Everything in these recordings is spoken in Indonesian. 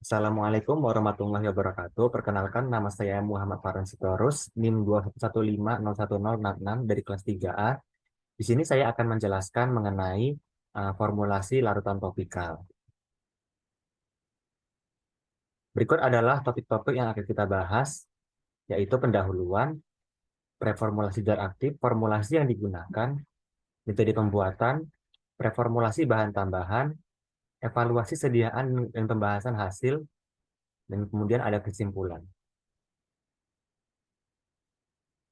Assalamualaikum warahmatullahi wabarakatuh. Perkenalkan, nama saya Muhammad Farhan Sitorus, NIM 2150106 dari kelas 3A. Di sini saya akan menjelaskan mengenai formulasi larutan topikal. Berikut adalah topik-topik yang akan kita bahas, yaitu pendahuluan, preformulasi zat aktif, formulasi yang digunakan, metode pembuatan, preformulasi bahan tambahan, evaluasi sediaan dan pembahasan hasil, dan kemudian ada kesimpulan.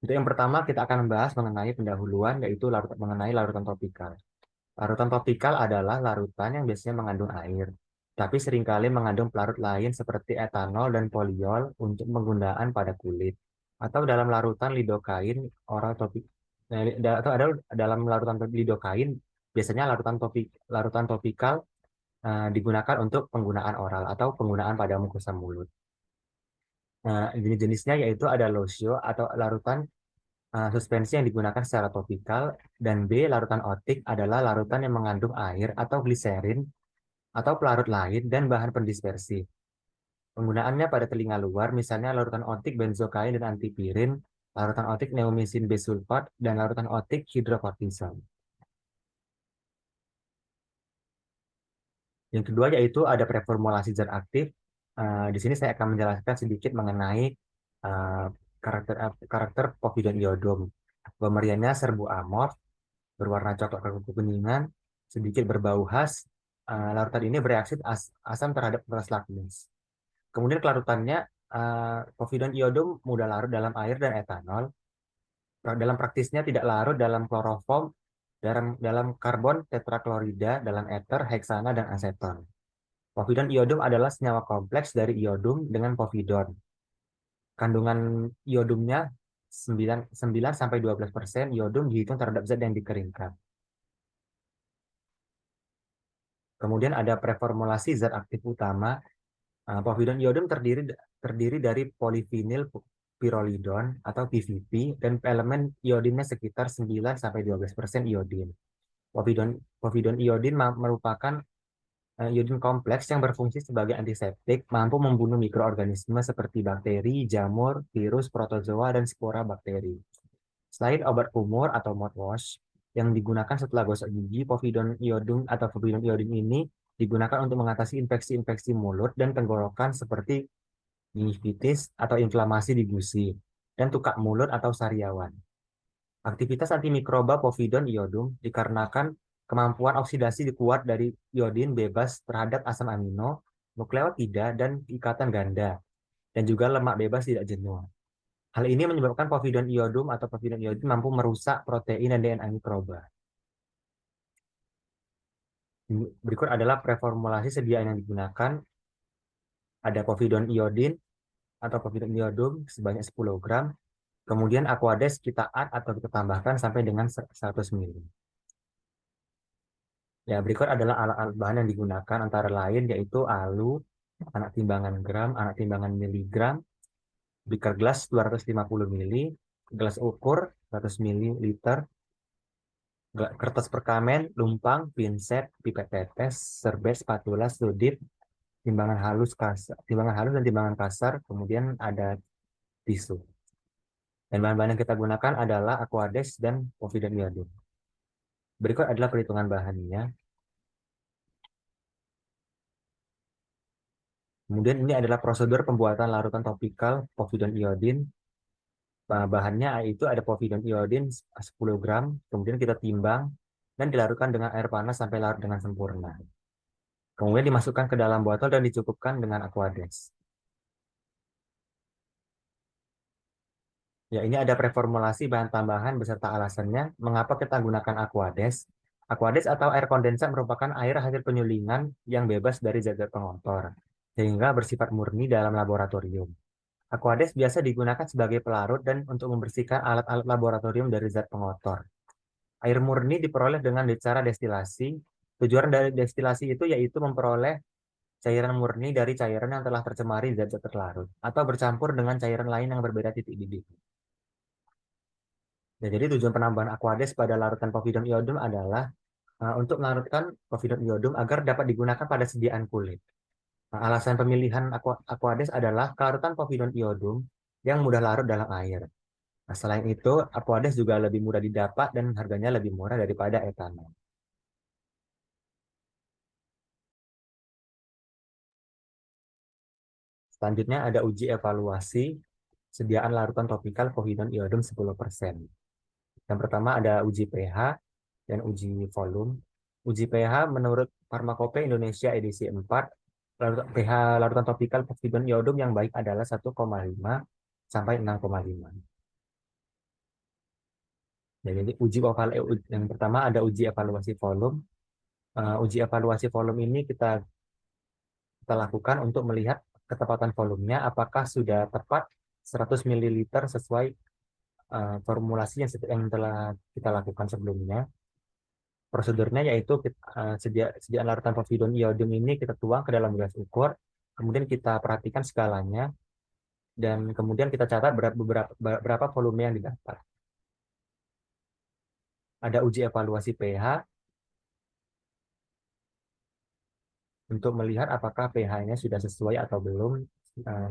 Untuk yang pertama, kita akan membahas mengenai pendahuluan, yaitu mengenai larutan topikal. Larutan topikal adalah larutan yang biasanya mengandung air, tapi seringkali mengandung pelarut lain seperti etanol dan poliol untuk penggunaan pada kulit, atau dalam larutan lidokain oral topik, atau ada dalam larutan lidokain, biasanya larutan topikal digunakan untuk penggunaan oral atau penggunaan pada mukosa mulut. Nah, jenis-jenisnya yaitu ada losio atau larutan suspensi yang digunakan secara topikal, dan B, larutan otik adalah larutan yang mengandung air atau gliserin atau pelarut lain dan bahan pendispersi. Penggunaannya pada telinga luar, misalnya larutan otik benzokain dan antipirin, larutan otik neomisin bisulfat, dan larutan otik hidrokortison. Yang kedua yaitu ada preformulasi zat aktif. Di sini saya akan menjelaskan sedikit mengenai uh, karakter povidon iodum. Pemberiannya serbu amorf, berwarna coklat kekuningan, sedikit berbau khas. Larutan ini bereaksi asam terhadap peras lakmus. Kemudian kelarutannya, povidon iodum mudah larut dalam air dan etanol. Dalam praktisnya tidak larut dalam kloroform, dalam karbon tetraklorida, dalam eter, heksana, dan aseton. Povidon iodum adalah senyawa kompleks dari iodum dengan povidon. Kandungan iodumnya 9 sampai 12% iodum dihitung terhadap zat yang dikeringkan. Kemudian ada preformulasi zat aktif utama. Povidon iodum terdiri dari polivinil pirolidon atau PVP, dan elemen iodinnya sekitar 9 sampai 12% iodin. Povidon, povidon iodin merupakan iodin kompleks yang berfungsi sebagai antiseptik, mampu membunuh mikroorganisme seperti bakteri, jamur, virus, protozoa, dan spora bakteri. Selain obat kumur atau mouthwash yang digunakan setelah gosok gigi, povidon iodum atau povidon iodin ini digunakan untuk mengatasi infeksi-infeksi mulut dan tenggorokan seperti gingivitis atau inflamasi di gusi, dan tukak mulut atau sariawan. Aktivitas antimikroba povidon iodum dikarenakan kemampuan oksidasi kuat dari iodin bebas terhadap asam amino, nukleotida, dan ikatan ganda, dan juga lemak bebas tidak jenuh. Hal ini menyebabkan povidon iodum atau povidon iodin mampu merusak protein dan DNA mikroba. Berikut adalah preformulasi sediaan yang digunakan. Ada povidon iodin atau povidon iodum sebanyak 10 gram. Kemudian Aquades kita add atau kita tambahkan sampai dengan 100 ml. Ya, berikut adalah alat-alat bahan yang digunakan antara lain yaitu alu, anak timbangan gram, anak timbangan miligram, beaker gelas 250 ml, gelas ukur 100 ml, kertas perkamen, lumpang, pinset, pipet tetes, serbet, spatula, sudip, timbangan halus kasar, timbangan halus dan timbangan kasar, kemudian ada tisu. Dan bahan-bahan yang kita gunakan adalah Aquades dan povidon iodum. Berikut adalah perhitungan bahannya. Kemudian ini adalah prosedur pembuatan larutan topikal povidon iodin. Bahannya itu ada povidon iodin 10 gram, kemudian kita timbang dan dilarutkan dengan air panas sampai larut dengan sempurna. Kemudian dimasukkan ke dalam botol dan dicukupkan dengan Aquades. Ya, ini ada preformulasi bahan tambahan beserta alasannya mengapa kita gunakan Aquades. Aquades atau air kondensat merupakan air hasil penyulingan yang bebas dari zat-zat pengotor, sehingga bersifat murni dalam laboratorium. Aquades biasa digunakan sebagai pelarut dan untuk membersihkan alat-alat laboratorium dari zat pengotor. Air murni diperoleh dengan cara destilasi. Tujuan dari destilasi itu yaitu memperoleh cairan murni dari cairan yang telah tercemari zat-zat terlarut atau bercampur dengan cairan lain yang berbeda titik didih. Ya, jadi tujuan penambahan Aquades pada larutan povidon iodum adalah untuk melarutkan povidon iodum agar dapat digunakan pada sediaan kulit. Nah, alasan pemilihan Aquades adalah kelarutan povidon iodum yang mudah larut dalam air. Nah, selain itu, Aquades juga lebih mudah didapat dan harganya lebih murah daripada etanol. Selanjutnya ada uji evaluasi sediaan larutan topikal povidon iodum 10%. Yang pertama ada uji pH dan uji volume. Uji pH menurut Pharmacope Indonesia edisi 4, pH larutan topikal povidon iodum yang baik adalah 1,5 sampai 6,5. Jadi yang pertama ada uji evaluasi volume. Uji evaluasi volume ini kita lakukan untuk melihat ketepatan volumenya apakah sudah tepat 100 ml sesuai formulasi yang telah kita lakukan sebelumnya. Prosedurnya yaitu sediaan larutan povidon iodum ini kita tuang ke dalam gelas ukur, kemudian kita perhatikan skalanya, dan kemudian kita catat berapa volume yang didapat. Ada uji evaluasi pH untuk melihat apakah pH-nya sudah sesuai atau belum eh,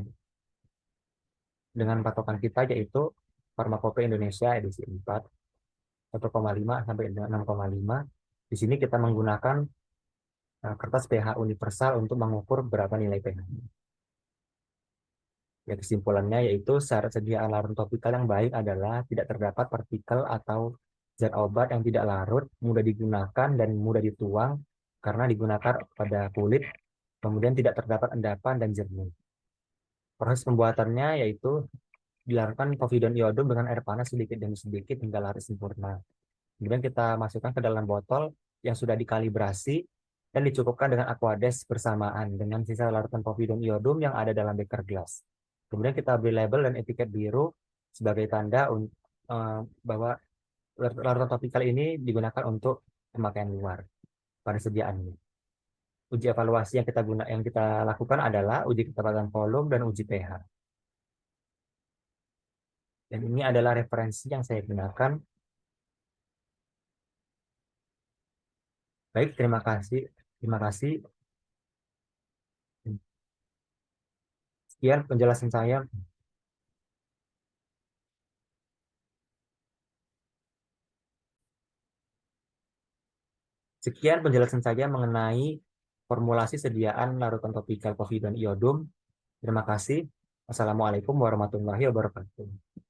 dengan patokan kita yaitu Pharmacope Indonesia edisi 4, 1,5 sampai 6,5. Di sini kita menggunakan kertas pH universal untuk mengukur berapa nilai pH. Ya, kesimpulannya yaitu syarat sediaan larutan topikal yang baik adalah tidak terdapat partikel atau zat obat yang tidak larut, mudah digunakan dan mudah dituang karena digunakan pada kulit, kemudian tidak terdapat endapan dan jernih. Proses pembuatannya yaitu dilakukan povidon iodum dengan air panas sedikit demi sedikit hingga larut sempurna. Kemudian kita masukkan ke dalam botol yang sudah dikalibrasi dan dicukupkan dengan aquades bersamaan dengan sisa larutan povidon iodum yang ada dalam beker gelas. Kemudian kita beri label dan etiket biru sebagai tanda bahwa larutan topikal ini digunakan untuk pemakaian luar pada sediaannya. Uji evaluasi yang kita lakukan adalah uji ketepatan volume dan uji pH. Dan ini adalah referensi yang saya gunakan. Baik, terima kasih. Terima kasih. Sekian penjelasan saya. Sekian penjelasan saya mengenai formulasi sediaan larutan topikal povidon iodum. Terima kasih. Assalamualaikum warahmatullahi wabarakatuh.